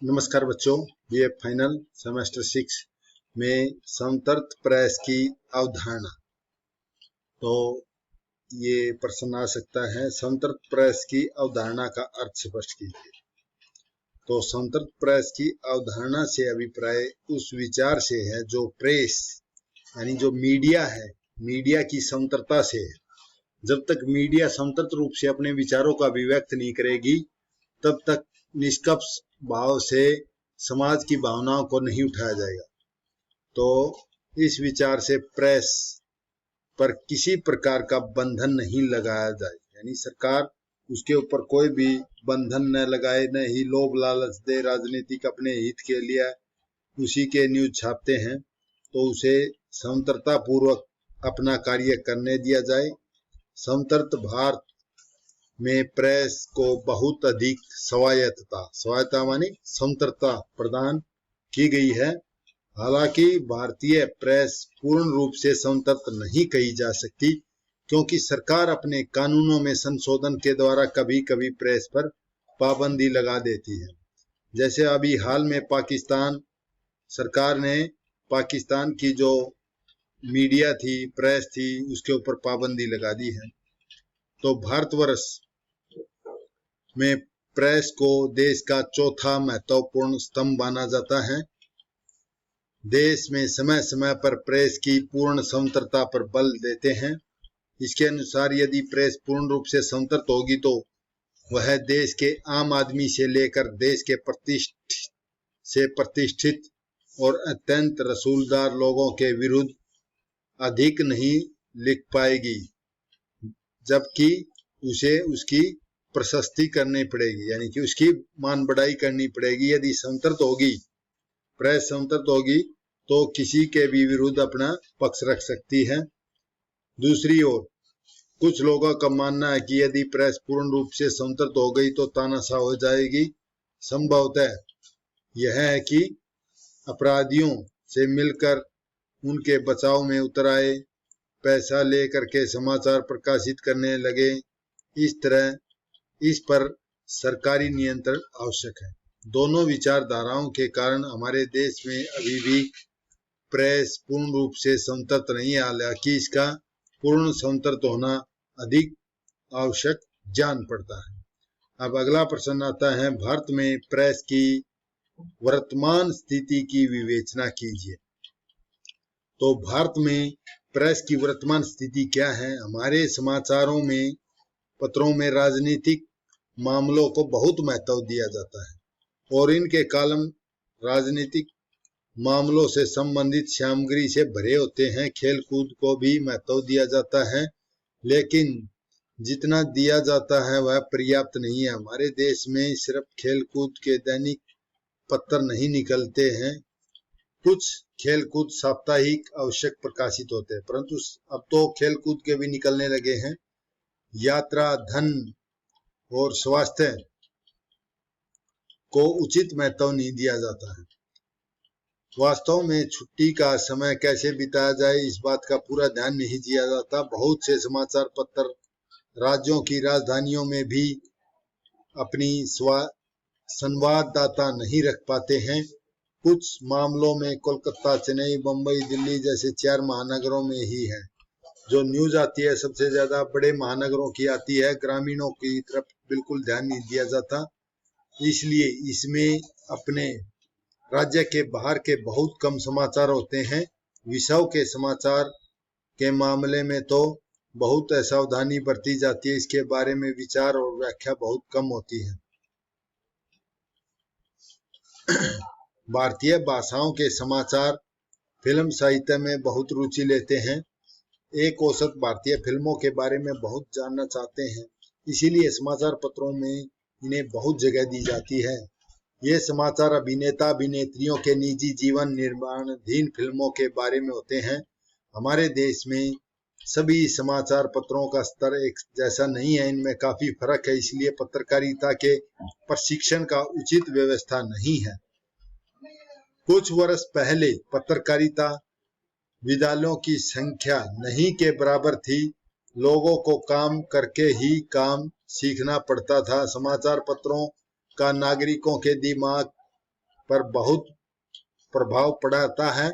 नमस्कार बच्चों, ये फाइनल सेमेस्टर 6 में समतर्थ प्रेस की अवधारणा। तो ये प्रश्न आ सकता है, समतर्थ प्रेस की अवधारणा का अर्थ स्पष्ट कीजिए। तो समतर्थ प्रेस की अवधारणा से अभिप्राय उस विचार से है जो प्रेस यानी जो मीडिया है, मीडिया की समतरता से है। जब तक मीडिया समतर्थ रूप से अपने विचारों का अभिव्यक्त नहीं करेगी, तब तक निष्पक्ष भाव से समाज की भावनाओं को नहीं उठाया जाएगा। तो इस विचार से प्रेस पर किसी प्रकार का बंधन नहीं लगाया जाए, यानी सरकार उसके ऊपर कोई भी बंधन न लगाए, न ही लोभ लालच दे। राजनीतिक अपने हित के लिए उसी के न्यूज छापते हैं, तो उसे समतरता पूर्वक अपना कार्य करने दिया जाए। समतर्थ भारत में प्रेस को बहुत अधिक स्वायत्तता माने समतरता प्रदान की गई है। हालांकि भारतीय प्रेस पूर्ण रूप से समतर्थ नहीं कही जा सकती, क्योंकि सरकार अपने कानूनों में संशोधन के द्वारा कभी कभी प्रेस पर पाबंदी लगा देती है। जैसे अभी हाल में पाकिस्तान सरकार ने पाकिस्तान की जो मीडिया थी, प्रेस थी, उसके ऊपर पाबंदी लगा दी है। तो भारतवर्ष में प्रेस को देश का चौथा महत्वपूर्ण स्तंभ माना जाता है। देश में समय समय पर प्रेस की पूर्ण स्वतंत्रता पर बल देते हैं। इसके अनुसार यदि प्रेस पूर्ण रूप से स्वतंत्र होगी तो वह देश के आम आदमी से लेकर देश के प्रतिष्ठित और अत्यंत रसूलदार लोगों के विरुद्ध अधिक नहीं लिख पाएगी, जबकि उसे उसकी प्रशस्ति करनी पड़ेगी, यानी कि उसकी मान बढ़ाई करनी पड़ेगी। यदि स्वतंत्र होगी, प्रेस स्वतंत्र होगी, तो किसी के भी विरुद्ध अपना पक्ष रख सकती है। दूसरी ओर कुछ लोगों का मानना है कि यदि प्रेस पूर्ण रूप से स्वतंत्र हो गई तो तानाशाह हो जाएगी। संभवतः यह है कि अपराधियों से मिलकर उनके बचाव में उतर आए, पैसा लेकर के समाचार प्रकाशित करने लगे। इस तरह इस पर सरकारी नियंत्रण आवश्यक है। दोनों विचारधाराओं के कारण हमारे देश में अभी भी प्रेस पूर्ण रूप से स्वतंत्र नहीं, हालांकि इसका पूर्ण स्वतंत्र होना अधिक आवश्यक जान पड़ता है। अब अगला प्रश्न आता है, भारत में प्रेस की वर्तमान स्थिति की विवेचना कीजिए। तो भारत में प्रेस की वर्तमान स्थिति क्या है? हमारे समाचारों में, पत्रों में राजनीतिक मामलों को बहुत महत्व दिया जाता है और इनके कॉलम राजनीतिक मामलों से संबंधित सामग्री से भरे होते हैं। खेल कूद को भी महत्व दिया जाता है, लेकिन जितना दिया जाता है वह पर्याप्त नहीं है। हमारे देश में सिर्फ खेल कूद के दैनिक पत्र नहीं निकलते हैं, कुछ खेल कूद साप्ताहिक आवश्यक प्रकाशित होते हैं, परंतु अब तो खेल कूद के भी निकलने लगे हैं। यात्रा, धन और स्वास्थ्य को उचित महत्व नहीं दिया जाता है। वास्तव में छुट्टी का समय कैसे बिताया जाए, इस बात का पूरा ध्यान नहीं दिया जाता। बहुत से समाचार पत्र राज्यों की राजधानियों में भी अपनी संवाददाता नहीं रख पाते हैं। कुछ मामलों में कोलकाता, चेन्नई, बंबई, दिल्ली जैसे 4 महानगरों में ही है जो न्यूज आती है। सबसे ज्यादा बड़े महानगरों की आती है, ग्रामीणों की तरफ बिल्कुल ध्यान नहीं दिया जाता। इसलिए इसमें अपने राज्य के बाहर के बहुत कम समाचार होते हैं। विश्व के समाचार के मामले में तो बहुत असावधानी बरती जाती है, इसके बारे में विचार और व्याख्या बहुत कम होती है। भारतीय भाषाओं के समाचार फिल्म साहित्य में बहुत रुचि लेते हैं। एक औसत भारतीय फिल्मों के बारे में बहुत जानना चाहते हैं, इसीलिए समाचार पत्रों में इन्हें बहुत जगह दी जाती है। ये समाचार अभिनेता अभिनेत्रियों के निजी जीवन, निर्माणाधीन फिल्मों के बारे में होते हैं। हमारे देश में सभी समाचार पत्रों का स्तर एक जैसा नहीं है, इनमें काफी फर्क है, इसलिए पत्रकारिता के प्रशिक्षण का उचित व्यवस्था नहीं है। कुछ वर्ष पहले पत्रकारिता विद्यालयों की संख्या नहीं के बराबर थी। लोगों को काम करके ही काम सीखना पड़ता था। समाचार पत्रों का नागरिकों के दिमाग पर बहुत प्रभाव पड़ता है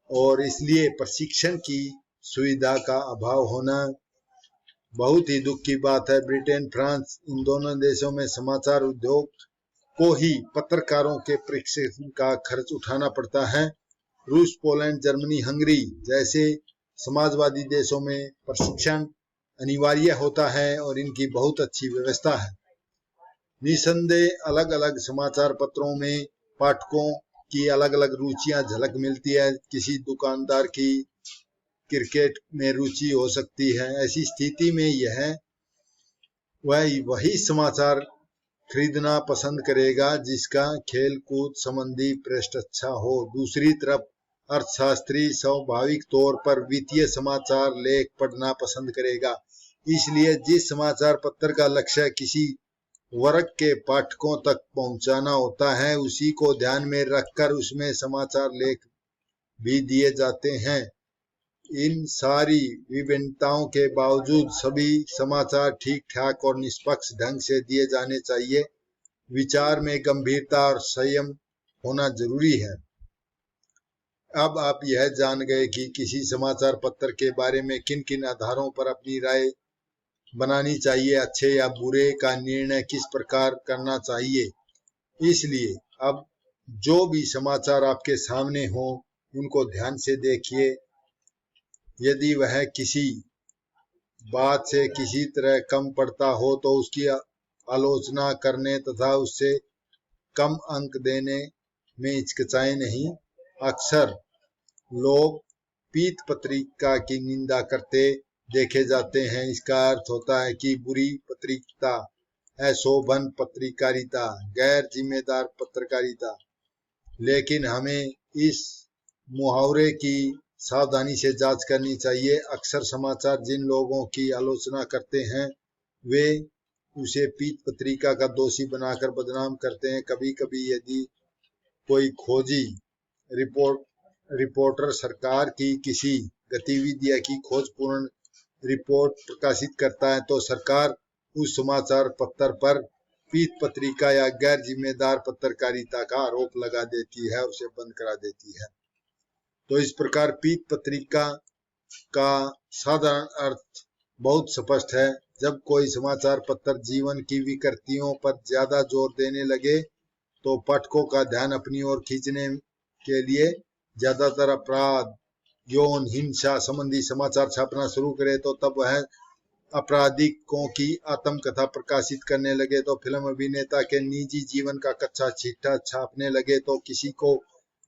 और इसलिए प्रशिक्षण की सुविधा का अभाव होना बहुत ही दुख की बात है। ब्रिटेन, फ्रांस, इन दोनों देशों में समाचार उद्योग को ही पत्रकारों के प्रशिक्षण का खर्च उठाना पड़ता है। रूस, पोलैंड, जर्मनी, हंगरी जैसे समाजवादी देशों में प्रशिक्षण अनिवार्य होता है और इनकी बहुत अच्छी व्यवस्था है। निसंदेह अलग अलग समाचार पत्रों में पाठकों की अलग अलग रुचियां झलक मिलती है। किसी दुकानदार की क्रिकेट में रुचि हो सकती है। ऐसी स्थिति में वही समाचार खरीदना पसंद करेगा जिसका खेल कूद संबंधी पृष्ठ अच्छा हो। दूसरी तरफ अर्थशास्त्री स्वाभाविक तौर पर वित्तीय समाचार लेख पढ़ना पसंद करेगा। इसलिए जिस समाचार पत्र का लक्ष्य किसी वर्ग के पाठकों तक पहुंचाना होता है, उसी को ध्यान में रखकर उसमें समाचार लेख भी दिए जाते हैं। इन सारी विभिन्नताओं के बावजूद सभी समाचार ठीक ठाक और निष्पक्ष ढंग से दिए जाने चाहिए। विचार में गंभीरता और संयम होना जरूरी है। अब आप यह जान गए कि किसी समाचार पत्र के बारे में किन किन आधारों पर अपनी राय बनानी चाहिए, अच्छे या बुरे का निर्णय किस प्रकार करना चाहिए। इसलिए अब जो भी समाचार आपके सामने हो उनको ध्यान से देखिए। यदि वह किसी बात से किसी तरह कम पड़ता हो तो उसकी आलोचना करने तथा उससे कम अंक देने में हिचकिचाएं नहीं। अक्सर लोग पीत पत्रिका की निंदा करते देखे जाते हैं। इसका अर्थ होता है कि बुरी पत्रिका, अशोभन पत्रकारिता, गैर जिम्मेदार पत्रकारिता। लेकिन हमें इस मुहावरे की सावधानी से जांच करनी चाहिए। अक्सर समाचार जिन लोगों की आलोचना करते हैं वे उसे पीत पत्रिका का दोषी बनाकर बदनाम करते हैं। कभी कभी यदि कोई खोजी रिपोर्टर सरकार की किसी गतिविधि की खोजपूर्ण रिपोर्ट प्रकाशित करता है तो सरकार उस समाचार पत्र पर पीत पत्रिका या गैर जिम्मेदार पत्रकारिता का आरोप लगा देती है, उसे बंद करा देती है। तो इस प्रकार पीत पत्रिका का साधारण अर्थ बहुत स्पष्ट है। जब कोई समाचार पत्र जीवन की विकृतियों पर ज्यादा जोर देने लगे तो पाठकों का ध्यान अपनी ओर खींचने के लिए ज्यादातर अपराध, यौन हिंसा संबंधी समाचार छापना शुरू करे तो तब वह आपराधिकों की आत्मकथा प्रकाशित करने लगे तो फिल्म अभिनेता के निजी जीवन का कच्चा चिट्ठा छापने लगे तो किसी को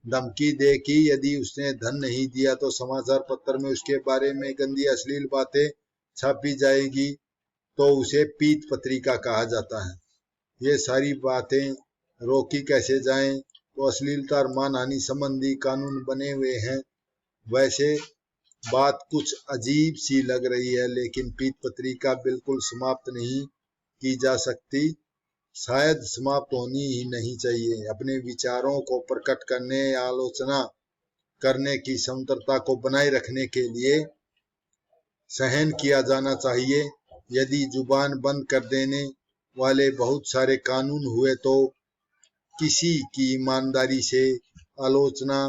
धमकी दे कि यदि उसने धन नहीं दिया तो समाचार पत्र में उसके बारे में गंदी अश्लील बातें छापी जाएगी तो उसे पीत पत्रिका कहा जाता है। ये सारी बातें रोकी कैसे जाएं? तो अश्लीलता और मानहानि संबंधी कानून बने हुए हैं। वैसे बात कुछ अजीब सी लग रही है लेकिन पीत पत्रिका बिल्कुल समाप्त नहीं की जा सकती, शायद समाप्त होनी ही नहीं चाहिए। अपने विचारों को प्रकट करने या आलोचना करने की स्वतंत्रता को बनाए रखने के लिए सहन किया जाना चाहिए। यदि जुबान बंद कर देने वाले बहुत सारे कानून हुए तो किसी की ईमानदारी से आलोचना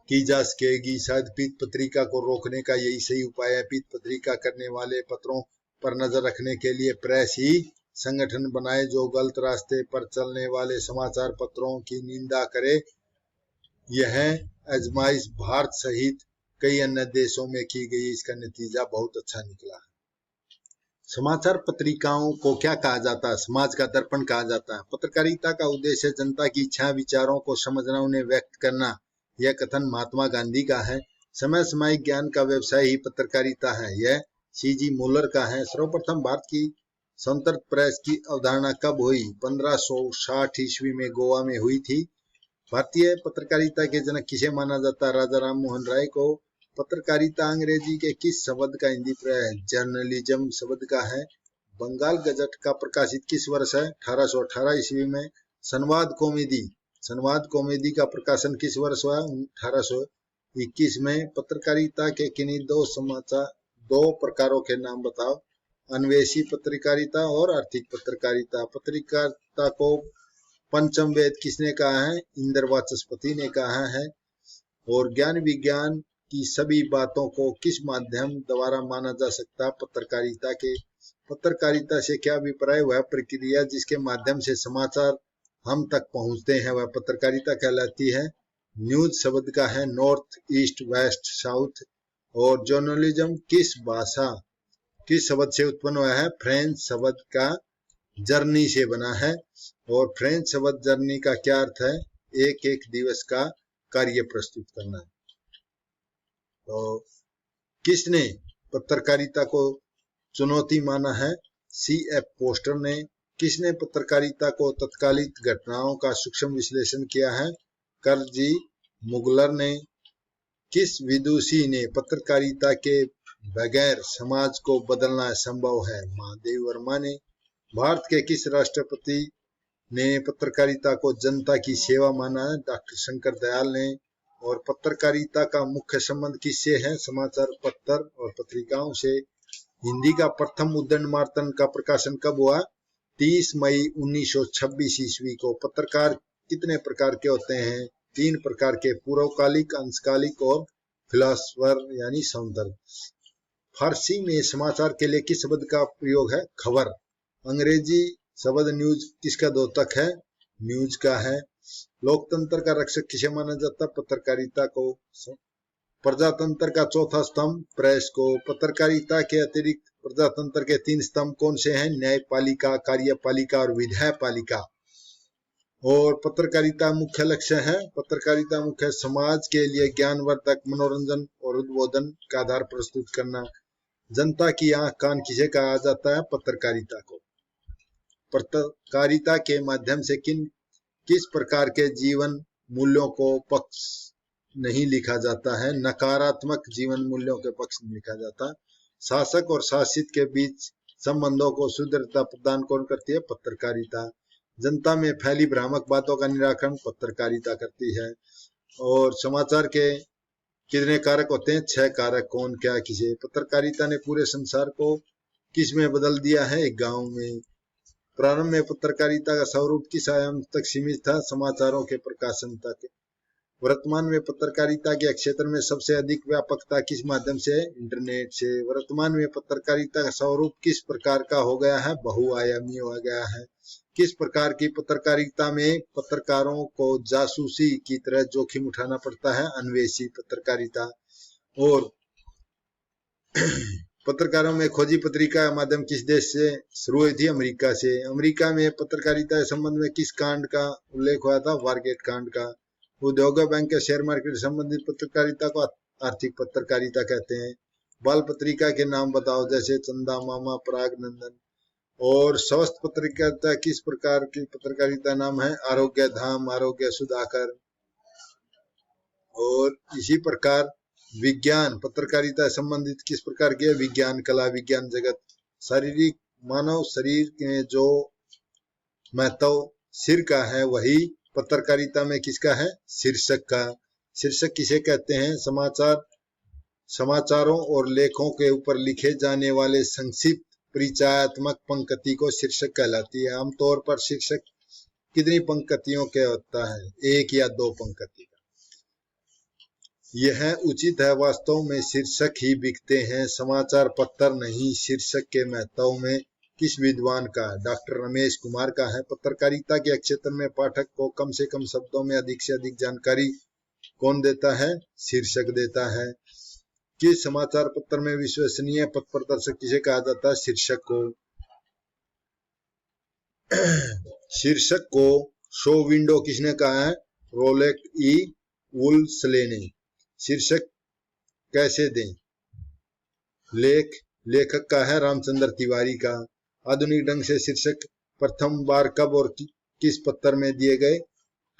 की जा सकेगी। शायद पीत पत्रिका को रोकने का यही सही उपाय है। पीत पत्रिका करने वाले पत्रों पर नजर रखने के लिए प्रेस ही संगठन बनाए जो गलत रास्ते पर चलने वाले समाचार पत्रों की निंदा करे। यह आजमाइश भारत सहित कई अन्य देशों में की गई, इसका नतीजा बहुत अच्छा निकला है। समाचार पत्रिकाओं को क्या कहा जाता है? समाज का दर्पण कहा जाता है। पत्रकारिता का उद्देश्य जनता की इच्छा विचारों को समझना, उन्हें व्यक्त करना। यह कथन महात्मा गांधी का है। समय सामयिक ज्ञान का व्यवसाय ही पत्रकारिता है। यह सीजी मूलर का है। सर्वप्रथम भारत की स्वतंत्र प्रेस की अवधारणा कब हुई? 1560 ईस्वी में गोवा में हुई थी। भारतीय पत्रकारिता के जनक किसे माना जाता है? राजा राम मोहन राय को। पत्रकारिता अंग्रेजी के किस शब्द का हिंदी प्रयोग है? जर्नलिज्म शब्द का है। बंगाल गजट का प्रकाशित किस वर्ष है? 1818 ईस्वी में। संवाद कॉमेडी का प्रकाशन किस वर्ष हुआ? 1821 में। पत्रकारिता के किन्हीं दो प्रकारों के नाम बताओ। अन्वेषी पत्रकारिता और आर्थिक पत्रकारिता। पत्रकारिता को पंचम वेद किसने कहा है? इंद्र वाचस्पति ने कहा है। और ज्ञान विज्ञान की सभी बातों को किस माध्यम द्वारा माना जा सकता है? पत्रकारिता के। पत्रकारिता से क्या अभिप्राय? वह प्रक्रिया जिसके माध्यम से समाचार हम तक पहुंचते हैं वह पत्रकारिता कहलाती है। न्यूज शब्द का है नॉर्थ, ईस्ट, वेस्ट, साउथ। और जर्नलिज्म किस भाषा, किस शब्द से उत्पन्न हुआ है? फ्रेंच शब्द का जर्नी से बना है। और फ्रेंच शब्द जर्नी का क्या अर्थ है? एक एक दिवस का कार्य प्रस्तुत करना। तो किसने पत्रकारिता को चुनौती माना है? C.F. पोस्टर ने। किसने पत्रकारिता को तत्कालिक घटनाओं का सूक्ष्म विश्लेषण किया है? कर्ल जी मुगलर ने। किस विदुषी ने पत्रकारिता के बगैर समाज को बदलना संभव है? महादेव वर्मा ने। भारत के किस राष्ट्रपति ने पत्रकारिता को जनता की सेवा माना है? डॉक्टर शंकर दयाल ने। और पत्रकारिता का मुख्य संबंध किससे है? समाचार पत्र और पत्रिकाओं से। हिंदी का प्रथम उद्दंडमार्तन का प्रकाशन कब हुआ? 30 मई 1926 ईस्वी को। पत्रकार कितने प्रकार के होते हैं? 3 प्रकार के, पूर्वकालिक, अंशकालिक और फिलोसफर यानी सौंदर्य। फारसी में समाचार के लिए किस शब्द का प्रयोग है? खबर। अंग्रेजी शब्द न्यूज किसका द्योतक है? न्यूज का है। लोकतंत्र का रक्षक किसे माना जाता? पत्रकारिता को। प्रजातंत्र का चौथा स्तंभ प्रेस को। पत्रकारिता के अतिरिक्त प्रजातंत्र के 3 स्तंभ कौन से हैं? न्यायपालिका, कार्यपालिका और विधायपालिका। और पत्रकारिता मुख्य लक्ष्य है? पत्रकारिता मुख्य समाज के लिए ज्ञानवर्धक, मनोरंजन और उद्बोधन का आधार प्रस्तुत करना। जनता की आंख कान किसे कहा जाता है? पत्रकारिता को। पत्रकारिता के माध्यम से किस प्रकार के जीवन मूल्यों को पक्ष नहीं लिखा जाता है? नकारात्मक जीवन मूल्यों के पक्ष नहीं लिखा जाता। शासक और शासित के बीच संबंधों को सुदृढ़ता प्रदान कौन करती है? पत्रकारिता। जनता में फैली भ्रामक बातों का निराकरण पत्रकारिता करती है। और समाचार के कितने कारक होते हैं? 6 कारक। कौन, क्या, किसे। पत्रकारिता ने पूरे संसार को किस में बदल दिया है? एक गांव में। प्रारंभ में पत्रकारिता का स्वरूप किस आयाम तक सीमित था? समाचारों के प्रकाशन तक। वर्तमान में पत्रकारिता के क्षेत्र में सबसे अधिक व्यापकता किस माध्यम से? इंटरनेट से। वर्तमान में पत्रकारिता का स्वरूप किस प्रकार का हो गया है? बहुआयामी हो गया है। किस प्रकार की पत्रकारिता में पत्रकारों को जासूसी की तरह जोखिम उठाना पड़ता है? अन्वेषी पत्रकारिता। और पत्रकारों में खोजी पत्रिका का माध्यम किस देश से शुरू हुई थी? अमेरिका से। अमेरिका में पत्रकारिता के संबंध में किस कांड का उल्लेख हुआ था? वारगेट कांड का। उद्योग बैंक के शेयर मार्केट से संबंधित पत्रकारिता को आर्थिक पत्रकारिता कहते हैं। बाल पत्रिका के नाम बताओ, जैसे चंदा मामा, पराग नंदन। और स्वस्थ पत्रकारिता किस प्रकार की पत्रकारिता नाम है? आरोग्य धाम, आरोग्य सुधाकर। और इसी प्रकार विज्ञान पत्रकारिता संबंधित किस प्रकार की है? विज्ञान कला, विज्ञान जगत। शारीरिक, मानव शरीर के जो महत्व सिर का है वही पत्रकारिता में किसका है? शीर्षक का। शीर्षक किसे कहते हैं? समाचारों और लेखों के ऊपर लिखे जाने वाले संक्षिप्त परिचयात्मक पंक्ति को शीर्षक कहलाती है। आमतौर पर शीर्षक कितनी पंक्तियों के होता है? 1 या 2 पंक्ति का। यह उचित है। वास्तव में शीर्षक ही बिकते हैं, समाचार पत्र नहीं। शीर्षक के महत्व में किस विद्वान का? डॉक्टर रमेश कुमार का है। पत्रकारिता के क्षेत्र में पाठक को कम से कम शब्दों में अधिक से अधिक जानकारी कौन देता है? शीर्षक देता है। किस समाचार पत्र में विश्वसनीय पथ प्रदर्शक किसे कहा जाता है? शीर्षक को। शीर्षक को शो विंडो किसने कहा है? रोलेट ई वुल्सले ने। शीर्षक कैसे दें? लेखक का है रामचंद्र तिवारी का। आधुनिक ढंग से शीर्षक प्रथम बार कब और किस पत्र में दिए गए?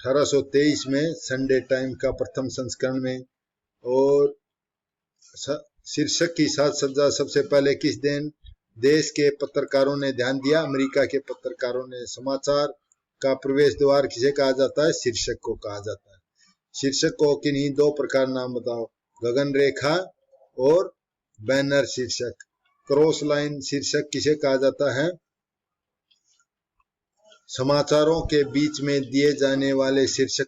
1823 में संडे टाइम का प्रथम संस्करण में। और शीर्षक की साज सज्जा सबसे पहले किस देश के पत्रकारों ने ध्यान दिया? अमेरिका के पत्रकारों ने। समाचार का प्रवेश द्वार किसे कहा जाता है? शीर्षक को कहा जाता है। शीर्षक को किन्हीं 2 प्रकार नाम बताओ? गगन रेखा और बैनर शीर्षक। क्रॉस लाइन शीर्षक किसे कहा जाता है? समाचारों के बीच में दिए जाने वाले शीर्षक